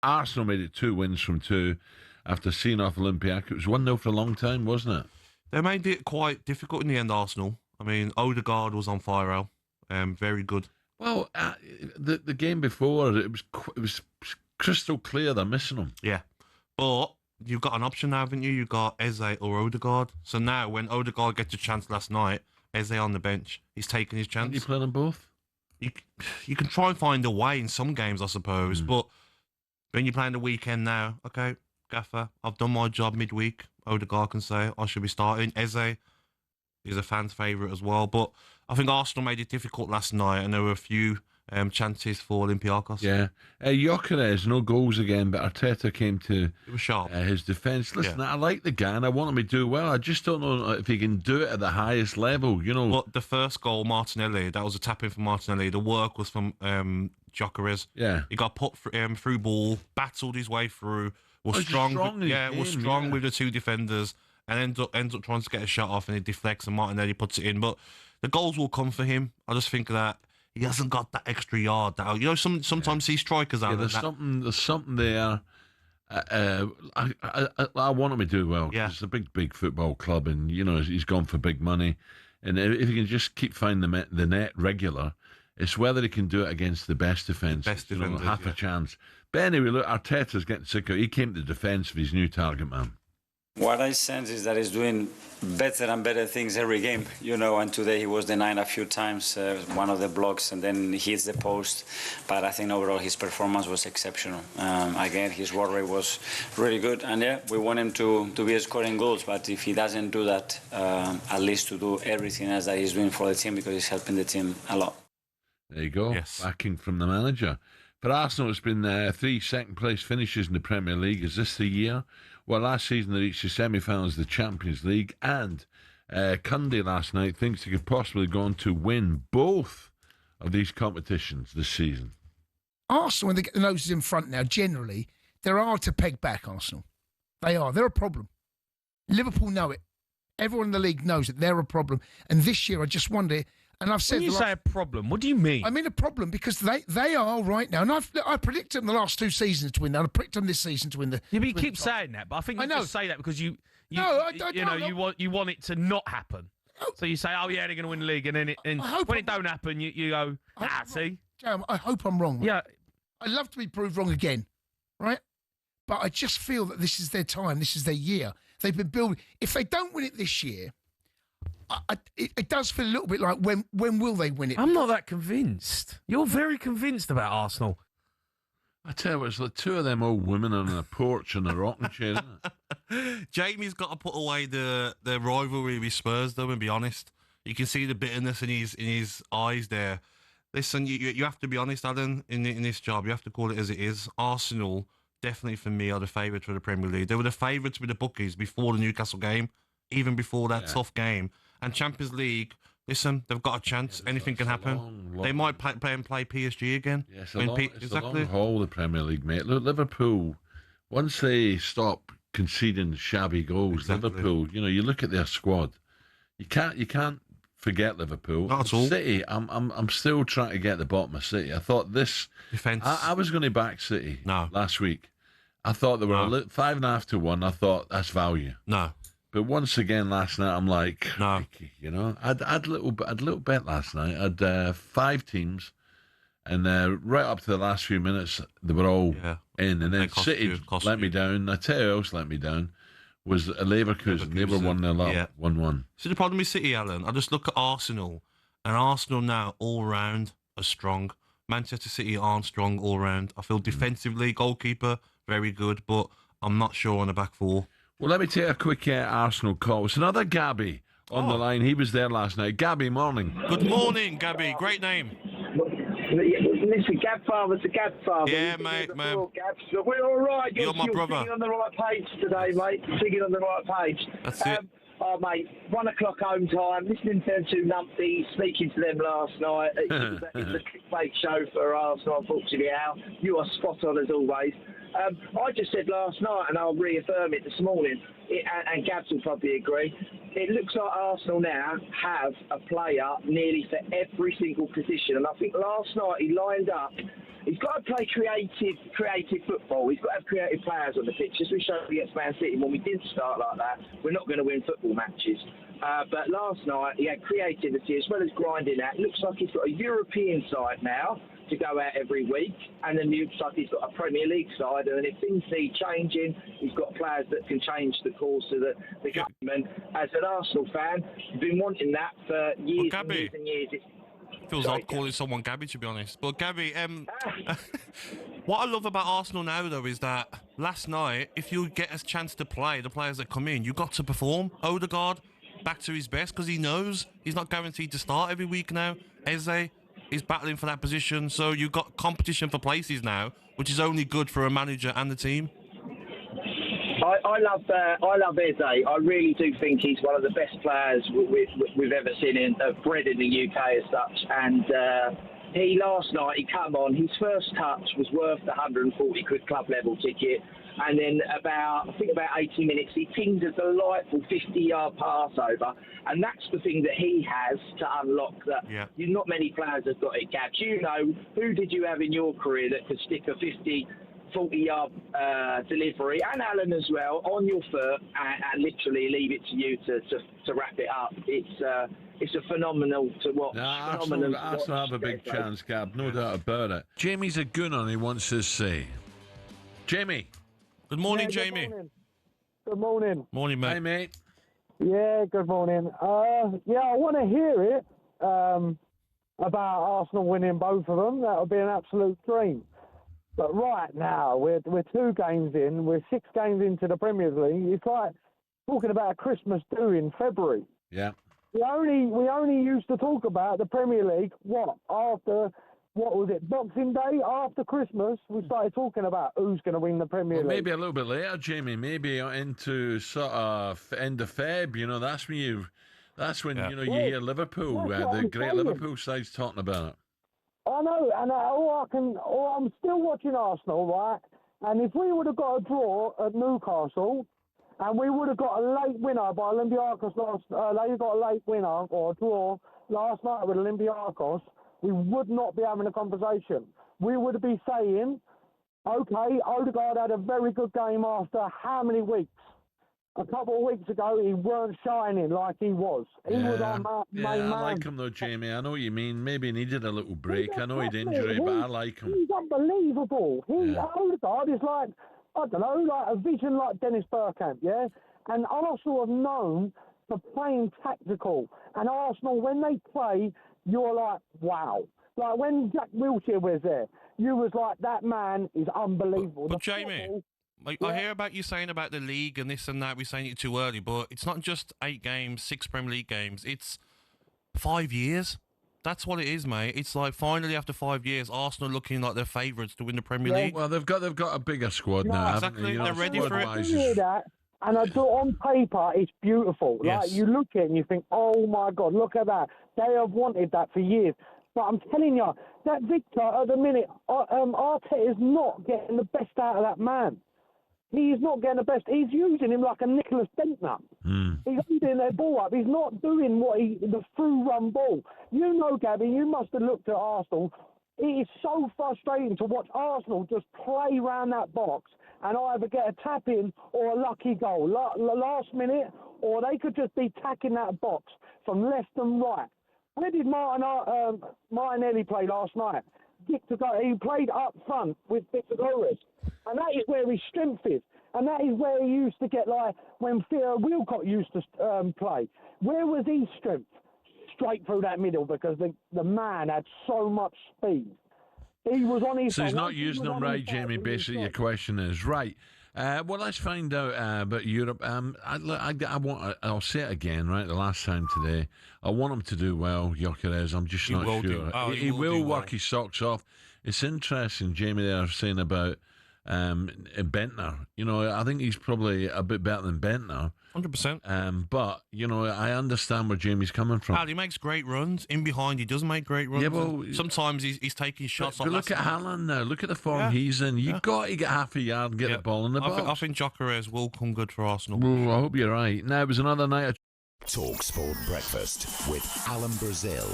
Arsenal made it 2 wins from 2 after seeing off Olympiacos. It was 1-0 for a long time, wasn't it? They made it quite difficult in the end, Arsenal. I mean, Odegaard was on fire, Al. Very good. Well, the game before, it was crystal clear they're missing him. Yeah. But you've got an option now, haven't you? You've got Eze or Odegaard. So now, when Odegaard gets a chance last night, Eze on the bench, he's taking his chance. Can you play them both? You can try and find a way in some games, I suppose. But when you're playing the weekend now, okay, Gaffer, I've done my job midweek. Odegaard can say I should be starting. Eze is a fan's favourite as well. But I think Arsenal made it difficult last night, and there were a few chances for Olympiacos. Yeah. Gyokeres, no goals again, but Arteta came to It was sharp. his defence. Listen, I like the guy and I want him to do well. I just don't know if he can do it at the highest level, you know. But the first goal, Martinelli, that was a tap-in for Martinelli. The work was from Gyokeres. Yeah. He got put through ball, battled his way through, was strong with the two defenders, and ends up trying to get a shot off, and he deflects, and Martinelli puts it in. But the goals will come for him. I just think that he hasn't got that extra yard. That, you know, sometimes these strikers are. Yeah, there's something there. I want him to do well. Yeah. It's a big football club, and you know he's gone for big money. And if he can just keep finding the net regular, it's whether he can do it against the best defence. Half a chance. But anyway, look, Arteta's getting sick of it. He came to defence of his new target man. What I sense is that he's doing better and better things every game, you know, and today he was denied a few times, one of the blocks, and then hits the post. But I think overall his performance was exceptional. Again, his work rate was really good, and yeah, we want him to be scoring goals, but if he doesn't do that, at least to do everything else that he's doing for the team, because he's helping the team a lot. There you go, yes. Backing from the manager. For Arsenal, it's been 3 second-place finishes in the Premier League. Is this the year? Well, last season they reached the semi-finals of the Champions League, and Cundy last night thinks they could possibly go on to win both of these competitions this season. Arsenal, when they get the noses in front now, generally, they're hard to peg back, Arsenal. They are. They're a problem. Liverpool know it. Everyone in the league knows that they're a problem. And this year, I just wonder... And I've said when you say a problem, what do you mean? I mean a problem because they are right now. And I predicted them the last 2 seasons to win. I predicted them this season to win the. Yeah, but you keep saying that. But I think you just say that because you want it to not happen. So you say, oh yeah, they're going to win the league, and then when it don't happen, you go, see. Jam, I hope I'm wrong. Right? Yeah, I'd love to be proved wrong again, right? But I just feel that this is their time. This is their year. They've been building. If they don't win it this year. It does feel a little bit like when will they win it? I'm not that convinced. You're very convinced about Arsenal. I tell you what, it's like 2 of them old women on a porch and a rocking chair, isn't it? Jamie's got to put away the rivalry with Spurs, though, and be honest. You can see the bitterness in his eyes there. Listen, you have to be honest, Alan, in this job. You have to call it as it is. Arsenal, definitely for me, are the favourites for the Premier League. They were the favourites with the bookies before the Newcastle game, even before that tough game. And Champions League, listen, they've got a chance. Anything can happen. They might play PSG again. Yes, a long haul, the Premier League, mate. Look, Liverpool, once they stop conceding shabby goals, Liverpool, you know, you look at their squad, you can't forget Liverpool. Not at all. City, I'm still trying to get the bottom of City. I thought this defense. I was going to back City last week. I thought they were 5.5 to 1. I thought that's value. No. But once again last night, I'm like, no. You know, I'd a little bet last night. I'd 5 teams, and right up to the last few minutes, they were all in. And then City let me down. I tell you who else let me down was Leverkusen. They were 1-0 up, 1-1. So the problem with City, Alan, I just look at Arsenal, and Arsenal now all round are strong. Manchester City aren't strong all round. I feel defensively, goalkeeper, very good, but I'm not sure on the back 4. Well, let me take a quick Arsenal call. It's another Gabby on the line. He was there last night. Gabby, morning. Good morning, Gabby. Great name. Listen, Gabfather's a Gabfather. Yeah, mate. So we're all right. You're my brother. You're singing on the right page today, mate. Singing on the right page. That's it. Oh, mate, 1 o'clock home time, listening to them 2 numpties, speaking to them last night. It's a clickbait show for Arsenal, unfortunately, Al. You are spot on as always. I just said last night, and I'll reaffirm it this morning, and Gabs will probably agree, it looks like Arsenal now have a player nearly for every single position. And I think last night he lined up He's got to play creative football. He's got to have creative players on the pitch. As we showed against Man City, when we didn't start like that, we're not going to win football matches. But last night, he had creativity as well as grinding out. It looks like he's got a European side now to go out every week, and then it looks like he's got a Premier League side, and if things need changing, he's got players that can change the course of the game. And as an Arsenal fan, I've been wanting that for years and years and years. Feels odd calling someone Gabby, to be honest. But Gabby, what I love about Arsenal now, though, is that last night, if you get a chance to play, the players that come in, you got to perform. Odegaard, back to his best, because he knows he's not guaranteed to start every week now. Eze is battling for that position, so you've got competition for places now, which is only good for a manager and the team. I love Eze. I really do think he's one of the best players we've ever seen bred in the UK as such. And last night he come on. His first touch was worth the £140 club level ticket. And then about 80 minutes, he pinged a delightful 50-yard pass over. And that's the thing that he has to unlock that. Yeah. Not many players have got it, Gabs. You know, who did you have in your career that could stick a 40-yard delivery, and Alan as well, on your foot and literally leave it to you to wrap it up? It's a phenomenal to watch. Arsenal have a big chance, Gab, no doubt about it. Jamie's a gunner, and he wants to say. Jamie. Good morning, Jamie. Good morning. Morning, mate. Hi, mate. Yeah, good morning. I want to hear it about Arsenal winning both of them. That would be an absolute dream. But right now, we're 2 games in. We're 6 games into the Premier League. It's like talking about a Christmas do in February. Yeah. We only used to talk about the Premier League, what was it, Boxing Day, after Christmas, we started talking about who's going to win the Premier League. Maybe a little bit later, Jamie, maybe into sort of end of Feb, that's when you hear Liverpool, the great Liverpool side's talking about it. I know, and I'm still watching Arsenal, right? And if we would have got a draw at Newcastle, and we would have got a late winner by Olympiacos they got a late winner or a draw last night with Olympiacos, we would not be having a conversation. We would be saying, okay, Odegaard had a very good game after how many weeks? A couple of weeks ago, he weren't shining like he was. He was our main man. I like him though, Jamie. I know what you mean. Maybe he needed a little break. I know he had injury, but I like him. He's unbelievable. Odegaard is like, I don't know, like a vision like Dennis Bergkamp, yeah? And Arsenal have known for playing tactical. And Arsenal, when they play, you're like, wow. Like when Jack Wilshere was there, you was like, that man is unbelievable. But Jamie, I hear about you saying about the league and this and that, we're saying it too early, but it's not just 8 games, 6 Premier League games. It's 5 years. That's what it is, mate. It's like finally after 5 years, Arsenal looking like they're favourites to win the Premier League. Well, they've got a bigger squad now. Exactly. They're ready for it. I hear that, and I do on paper, it's beautiful. Yes. Like you look at it and you think, oh my God, look at that. They have wanted that for years. But I'm telling you, that Victor at the minute, Arteta is not getting the best out of that man. He is not getting the best. He's using him like a Nicholas Bentner. He's holding their ball up. He's not doing the through-run ball. You know, Gabby, you must have looked at Arsenal. It is so frustrating to watch Arsenal just play around that box and either get a tap-in or a lucky goal. Last minute, or they could just be tacking that box from left and right. Where did Martinelli play last night? He played up front with Gyokeres. And that is where his strength is. And that is where he used to get, like, when Theo Wilcott used to play. Where was his strength? Straight through that middle, because the man had so much speed. He was on his... So he's not using them right, Jamie, basically your question is. Right. Well, let's find out about Europe. I'll say it again, right, the last time today. I want him to do well, Gyokeres. I'm just not sure. He will work his socks off. It's interesting, Jamie, there saying about BENDTNER. I think he's probably a bit better than BENDTNER. 100%. But, I understand where Jamie's coming from. He makes great runs. In behind, he does make great runs. Yeah, well, sometimes he's taking shots. But look at Haaland now. Look at the form he's in. You've got to get half a yard and get the ball in the box. I think Gyokeres will come good for Arsenal. Well, I hope you're right. Now, it was another night of talkSPORT Breakfast with Alan Brazil.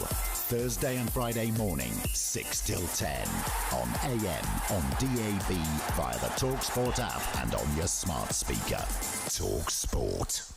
Thursday and Friday morning, 6 till 10. On AM, on DAB, via the talkSPORT app and on your smart speaker. talkSPORT.